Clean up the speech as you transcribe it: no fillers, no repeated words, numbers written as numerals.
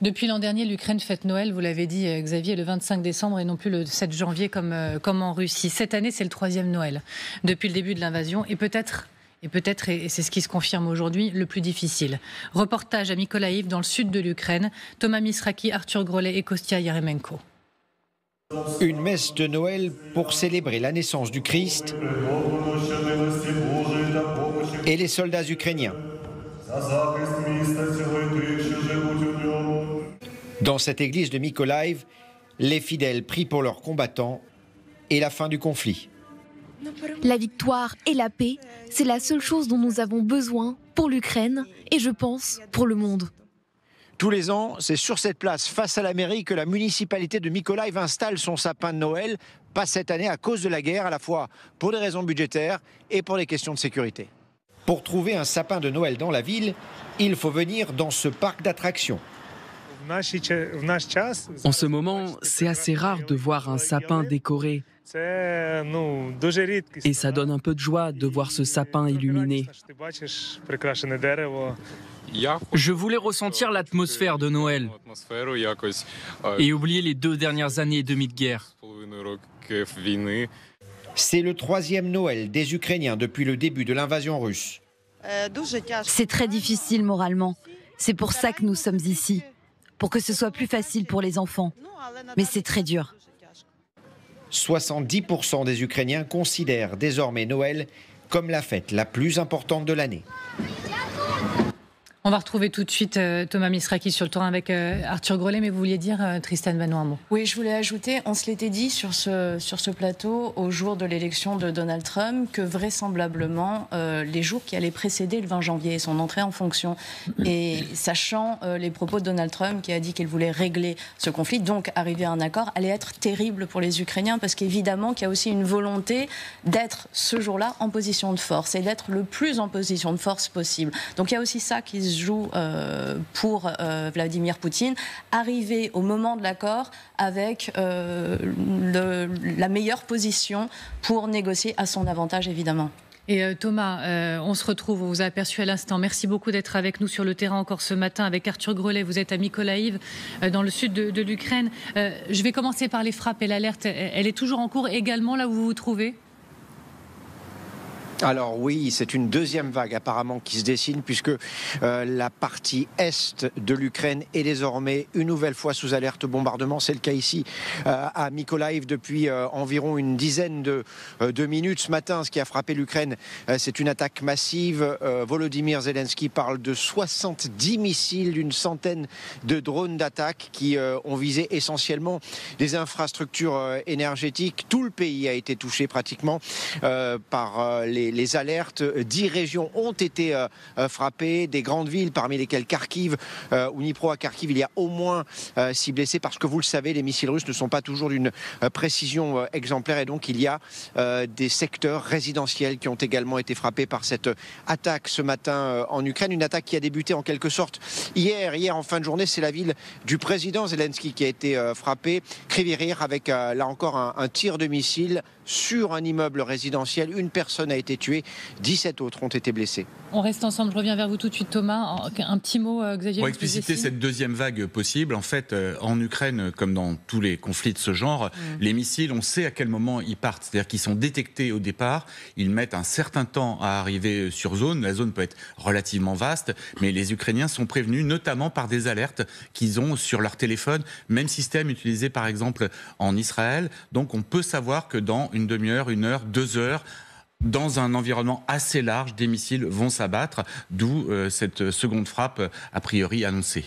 Depuis l'an dernier, l'Ukraine fête Noël, vous l'avez dit Xavier, le 25 décembre et non plus le 7 janvier comme en Russie. Cette année, c'est le 3e Noël depuis le début de l'invasion et peut-être, et c'est ce qui se confirme aujourd'hui, le plus difficile. Reportage à Mykolaïv dans le sud de l'Ukraine. Thomas Misraki, Arthur Grolet et Kostia Yaremenko. Une messe de Noël pour célébrer la naissance du Christ et les soldats ukrainiens. Dans cette église de Mykolaïv, les fidèles prient pour leurs combattants et la fin du conflit. La victoire et la paix, c'est la seule chose dont nous avons besoin pour l'Ukraine et je pense pour le monde. Tous les ans, c'est sur cette place, face à la mairie, que la municipalité de Mykolaïv installe son sapin de Noël. Pas cette année à cause de la guerre, à la fois pour des raisons budgétaires et pour des questions de sécurité. Pour trouver un sapin de Noël dans la ville, il faut venir dans ce parc d'attractions. En ce moment, c'est assez rare de voir un sapin décoré. Et ça donne un peu de joie de voir ce sapin illuminé. Je voulais ressentir l'atmosphère de Noël et oublier les 2 dernières années et demie de guerre. C'est le 3e Noël des Ukrainiens depuis le début de l'invasion russe. C'est très difficile moralement. C'est pour ça que nous sommes ici. Pour que ce soit plus facile pour les enfants. Mais c'est très dur. 70% des Ukrainiens considèrent désormais Noël comme la fête la plus importante de l'année. On va retrouver tout de suite Thomas Misraki sur le terrain avec Arthur Grolet, mais vous vouliez dire, Tristan Vanou, un mot? Oui, je voulais ajouter, on se l'était dit sur ce plateau au jour de l'élection de Donald Trump, que vraisemblablement les jours qui allaient précéder le 20 janvier, son entrée en fonction, et sachant les propos de Donald Trump qui a dit qu'il voulait régler ce conflit, donc arriver à un accord, allait être terrible pour les Ukrainiens, parce qu'évidemment qu'il y a aussi une volonté d'être ce jour-là en position de force, et d'être le plus en position de force possible. Donc il y a aussi ça qui se joue pour Vladimir Poutine, arriver au moment de l'accord avec la meilleure position pour négocier à son avantage, évidemment. Et Thomas, on se retrouve, on vous a aperçu à l'instant. Merci beaucoup d'être avec nous sur le terrain encore ce matin avec Arthur Grolet. Vous êtes à Mykolaïv, dans le sud de l'Ukraine. Je vais commencer par les frappes et l'alerte. Elle est toujours en cours également là où vous vous trouvez ? Alors oui, c'est une deuxième vague apparemment qui se dessine puisque la partie est de l'Ukraine est désormais une nouvelle fois sous alerte bombardement. C'est le cas ici à Mykolaïv depuis environ une dizaine de minutes. Ce matin, ce qui a frappé l'Ukraine, c'est une attaque massive. Volodymyr Zelensky parle de 70 missiles, d'une centaine de drones d'attaque qui ont visé essentiellement des infrastructures énergétiques. Tout le pays a été touché pratiquement par les alertes. 10 régions ont été frappées, des grandes villes, parmi lesquelles Kharkiv ou Dnipro. À Kharkiv, il y a au moins 6 blessés, parce que vous le savez, les missiles russes ne sont pas toujours d'une précision exemplaire, et donc il y a des secteurs résidentiels qui ont également été frappés par cette attaque ce matin en Ukraine. Une attaque qui a débuté en quelque sorte hier en fin de journée. C'est la ville du président Zelensky qui a été frappée, Kryvyi Rih, avec là encore un tir de missile sur un immeuble résidentiel. Une personne a été tuée, 17 autres ont été blessés. On reste ensemble, je reviens vers vous tout de suite Thomas. Un petit mot Xavier. Pour expliciter cette deuxième vague possible, en fait, en Ukraine, comme dans tous les conflits de ce genre, les missiles, on sait à quel moment ils partent. C'est-à-dire qu'ils sont détectés au départ, ils mettent un certain temps à arriver sur zone. La zone peut être relativement vaste, mais les Ukrainiens sont prévenus, notamment par des alertes qu'ils ont sur leur téléphone, même système utilisé par exemple en Israël. Donc on peut savoir que dans une demi-heure, 1 heure, 2 heures, dans un environnement assez large, des missiles vont s'abattre, d'où cette seconde frappe a priori annoncée.